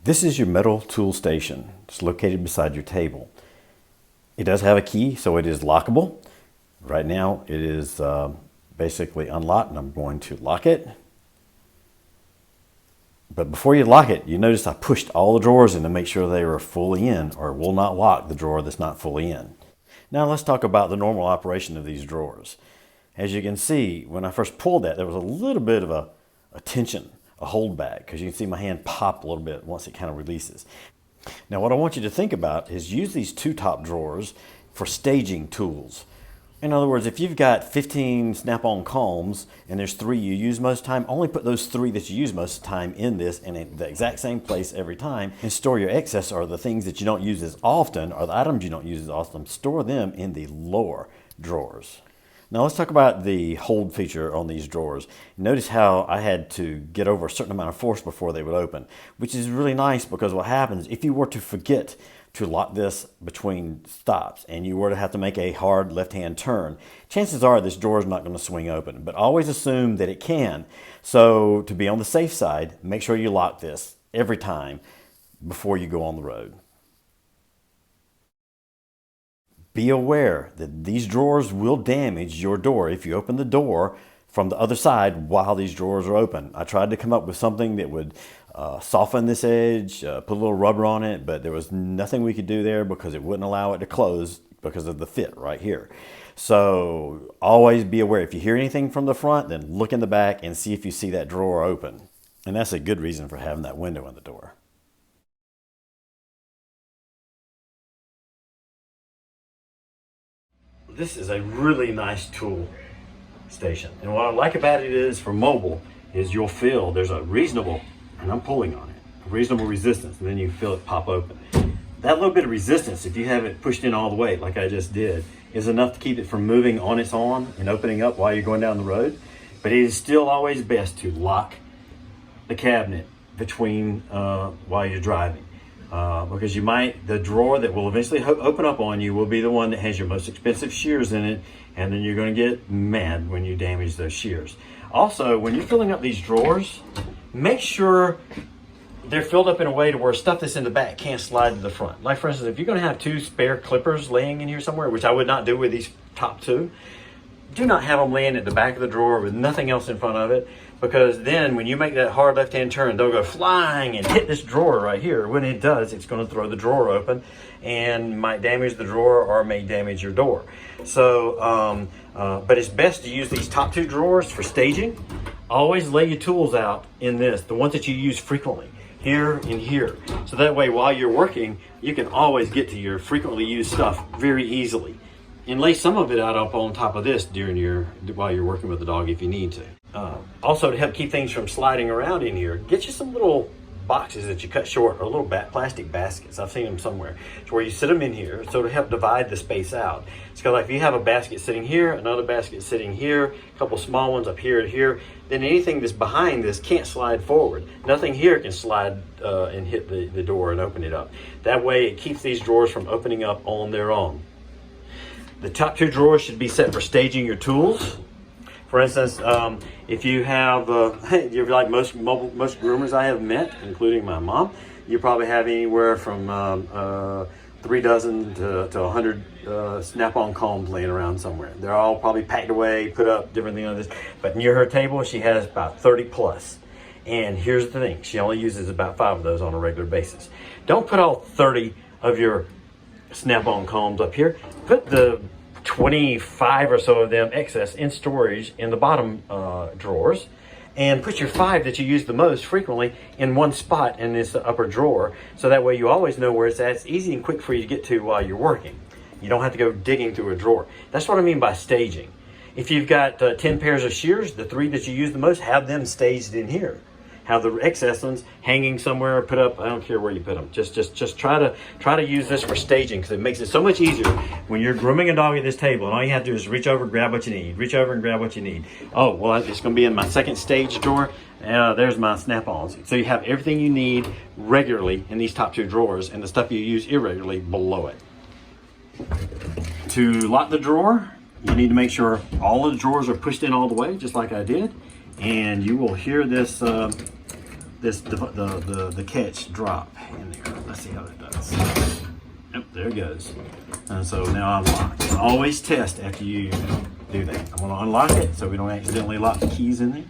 This is your metal tool station. It's located beside your table. It does have a key, so it is lockable. Right now it is basically unlocked, and I'm going to lock it. But before you lock it, you notice I pushed all the drawers in to make sure they were fully in, or it will not lock the drawer that's not fully in. Now let's talk about the normal operation of these drawers. As you can see, when I first pulled that, there was a little bit of a tension, a hold back, because you can see my hand pop a little bit once it kind of releases. Now what I want you to think about is use these two top drawers for staging tools. In other words, if you've got 15 snap-on combs and there's 3 you use most of the time, only put those 3 that you use most of the time in this and in the exact same place every time, and store your excess, or the things that you don't use as often, or the items you don't use as often, store them in the lower drawers. Now let's talk about the hold feature on these drawers. Notice how I had to get over a certain amount of force before they would open, which is really nice, because what happens if you were to forget to lock this between stops and you were to have to make a hard left-hand turn, chances are this drawer is not going to swing open, but always assume that it can. So to be on the safe side, make sure you lock this every time before you go on the road. Be aware that these drawers will damage your door if you open the door from the other side while these drawers are open. I tried to come up with something that would soften this edge, put a little rubber on it, but there was nothing we could do there because it wouldn't allow it to close because of the fit right here. So always be aware. If you hear anything from the front, then look in the back and see if you see that drawer open. And that's a good reason for having that window in the door. This is a really nice tool station, and what I like about it is for mobile is you'll feel there's a reasonable, and I'm pulling on it, a reasonable resistance, and then you feel it pop open. That little bit of resistance, if you have it pushed in all the way like I just did, is enough to keep it from moving on its own and opening up while you're going down the road. But it is still always best to lock the cabinet between while you're driving. Because the drawer that will eventually open up on you will be the one that has your most expensive shears in it, and then you're going to get mad when you damage those shears. Also, when you're filling up these drawers, make sure they're filled up in a way to where stuff that's in the back can't slide to the front. Like for instance, if you're going to have 2 spare clippers laying in here somewhere, which I would not do with these top 2, do not have them laying at the back of the drawer with nothing else in front of it, because then when you make that hard left-hand turn, they'll go flying and hit this drawer right here. When it does, it's going to throw the drawer open and might damage the drawer or may damage your door. So, but it's best to use these top 2 drawers for staging. Always lay your tools out in this, the ones that you use frequently, here and here. So that way, while you're working, you can always get to your frequently used stuff very easily. And lay some of it out up on top of this while you're working with the dog if you need to. Also, to help keep things from sliding around in here, get you some little boxes that you cut short, or little plastic baskets. I've seen them somewhere. It's where you sit them in here, so to help divide the space out. It's kind of like if you have a basket sitting here, another basket sitting here, a couple small ones up here and here, then anything that's behind this can't slide forward. Nothing here can slide and hit the door and open it up. That way it keeps these drawers from opening up on their own. The top 2 drawers should be set for staging your tools. For instance, if you have, you're like most groomers I have met, including my mom, you probably have anywhere from 3 dozen to 100 snap-on combs laying around somewhere. They're all probably packed away, put up, different things like this. But near her table, she has about 30 plus. And here's the thing, she only uses about 5 of those on a regular basis. Don't put all 30 of your snap-on combs up here. Put the 25 or so of them excess in storage in the bottom drawers, and put your 5 that you use the most frequently in one spot in this upper drawer, so that way you always know where it's at. It's easy and quick for you to get to while you're working. You don't have to go digging through a drawer. That's what I mean by staging. If you've got 10 pairs of shears, the 3 that you use the most, have them staged in here. Have the excess ones hanging somewhere, put up. I don't care where you put them. Just try to use this for staging, because it makes it so much easier when you're grooming a dog at this table, and all you have to do is reach over and grab what you need. Reach over and grab what you need. Oh, well, it's going to be in my second stage drawer. There's my snap-ons. So you have everything you need regularly in these top 2 drawers, and the stuff you use irregularly below it. To lock the drawer, you need to make sure all of the drawers are pushed in all the way, just like I did. And you will hear this the catch drop in there. Let's see how that does. Yep, there it goes. And so now I'm locked. Always test after you do that. I'm going to unlock it so we don't accidentally lock the keys in there.